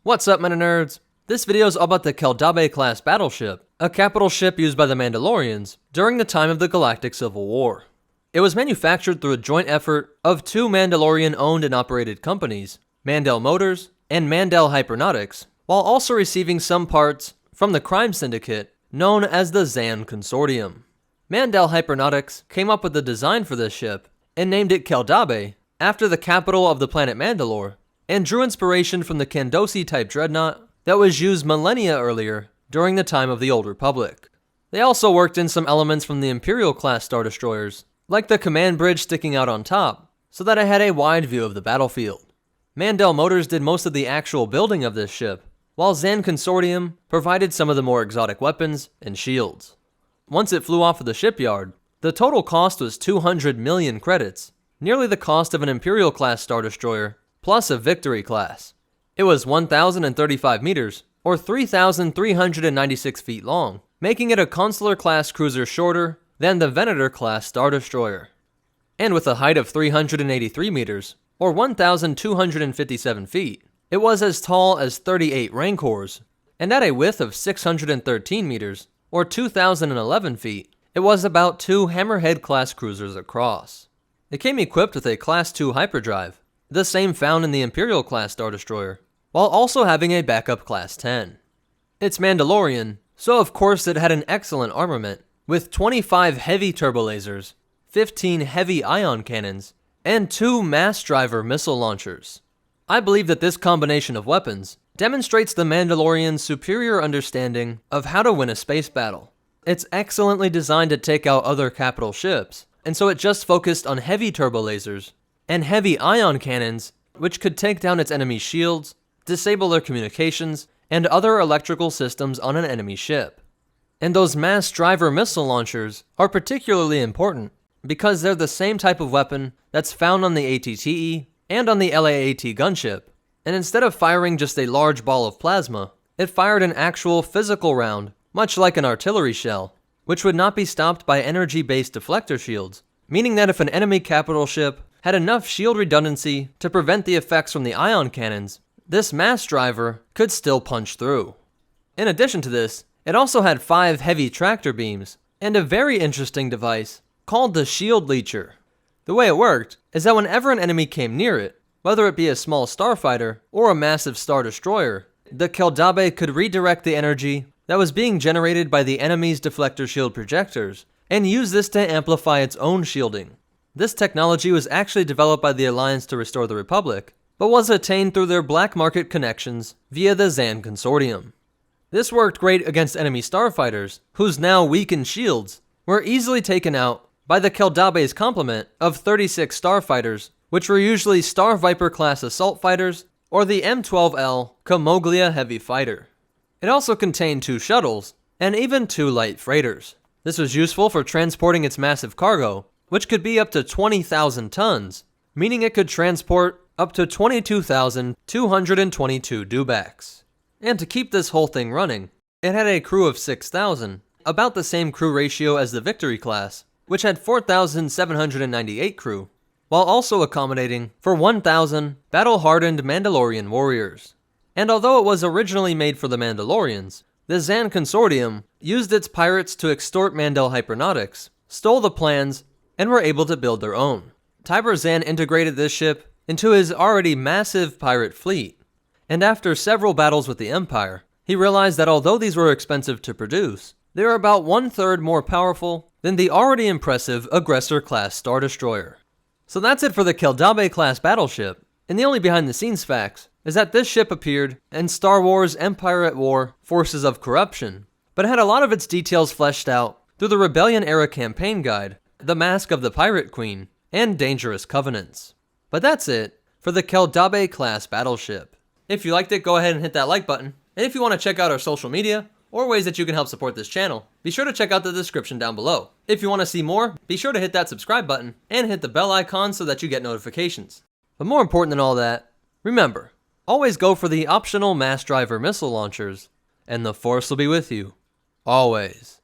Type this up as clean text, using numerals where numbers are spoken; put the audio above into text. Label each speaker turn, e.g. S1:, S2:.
S1: What's up, Meta Nerds? This video is all about the Keldabe-class Battleship, a capital ship used by the Mandalorians during the time of the Galactic Civil War. It was manufactured through a joint effort of two Mandalorian-owned and operated companies, Mandel Motors and Mandel Hypernautics, while also receiving some parts from the crime syndicate known as the Zann Consortium. Mandel Hypernautics came up with the design for this ship and named it Keldabe after the capital of the planet Mandalore, and drew inspiration from the Candosi-type dreadnought that was used millennia earlier during the time of the Old Republic. They also worked in some elements from the Imperial-class Star Destroyers, like the command bridge sticking out on top, so that it had a wide view of the battlefield. Mandel Motors did most of the actual building of this ship, while Zann Consortium provided some of the more exotic weapons and shields. Once it flew off of the shipyard, the total cost was 200 million credits, nearly the cost of an Imperial-class Star Destroyer, plus a Victory class. It was 1,035 meters, or 3,396 feet long, making it a Consular-class cruiser shorter than the Venator-class Star Destroyer. And with a height of 383 meters, or 1,257 feet, it was as tall as 38 Rancors, and at a width of 613 meters, or 2,011 feet, it was about 2 Hammerhead-class cruisers across. It came equipped with a Class II hyperdrive, the same found in the Imperial-class Star Destroyer, while also having a backup Class 10. It's Mandalorian, so of course it had an excellent armament, with 25 heavy turbolasers, 15 heavy ion cannons, and 2 mass driver missile launchers. I believe that this combination of weapons demonstrates the Mandalorian's superior understanding of how to win a space battle. It's excellently designed to take out other capital ships, and so it just focused on heavy turbolasers and heavy ion cannons, which could take down its enemy's shields, disable their communications, and other electrical systems on an enemy ship. And those mass driver missile launchers are particularly important because they're the same type of weapon that's found on the ATTE and on the LAAT gunship, and instead of firing just a large ball of plasma, it fired an actual physical round, much like an artillery shell, which would not be stopped by energy-based deflector shields, meaning that if an enemy capital ship had enough shield redundancy to prevent the effects from the ion cannons, this mass driver could still punch through. In addition to this, it also had 5 heavy tractor beams, and a very interesting device called the shield leecher. The way it worked is that whenever an enemy came near it, whether it be a small starfighter or a massive Star Destroyer, the Keldabe could redirect the energy that was being generated by the enemy's deflector shield projectors, and use this to amplify its own shielding. This technology was actually developed by the Alliance to Restore the Republic, but was attained through their black market connections via the Zann Consortium. This worked great against enemy starfighters, whose now weakened shields were easily taken out by the Keldabe's complement of 36 starfighters, which were usually Star Viper-class assault fighters or the M12L Kamoglia heavy fighter. It also contained 2 shuttles and even 2 light freighters. This was useful for transporting its massive cargo, which could be up to 20,000 tons, meaning it could transport up to 22,222 dewbacks. And to keep this whole thing running, it had a crew of 6,000, about the same crew ratio as the Victory class, which had 4,798 crew, while also accommodating for 1,000 battle-hardened Mandalorian warriors. And although it was originally made for the Mandalorians, the Zann Consortium used its pirates to extort Mandel Hypernautics, stole the plans, and were able to build their own. Tyber Zann integrated this ship into his already massive pirate fleet, and after several battles with the Empire, he realized that although these were expensive to produce, they were about 1/3 more powerful than the already impressive Aggressor-class Star Destroyer. So that's it for the Keldabe-class Battleship, and the only behind-the-scenes facts is that this ship appeared in Star Wars Empire at War Forces of Corruption, but had a lot of its details fleshed out through the Rebellion-era campaign guide, The Mask of the Pirate Queen, and Dangerous Covenants. But that's it for the Keldabe-class Battleship. If you liked it, go ahead and hit that like button, and if you want to check out our social media, or ways that you can help support this channel, be sure to check out the description down below. If you want to see more, be sure to hit that subscribe button, and hit the bell icon so that you get notifications. But more important than all that, remember, always go for the optional mass driver missile launchers, and the Force will be with you, always.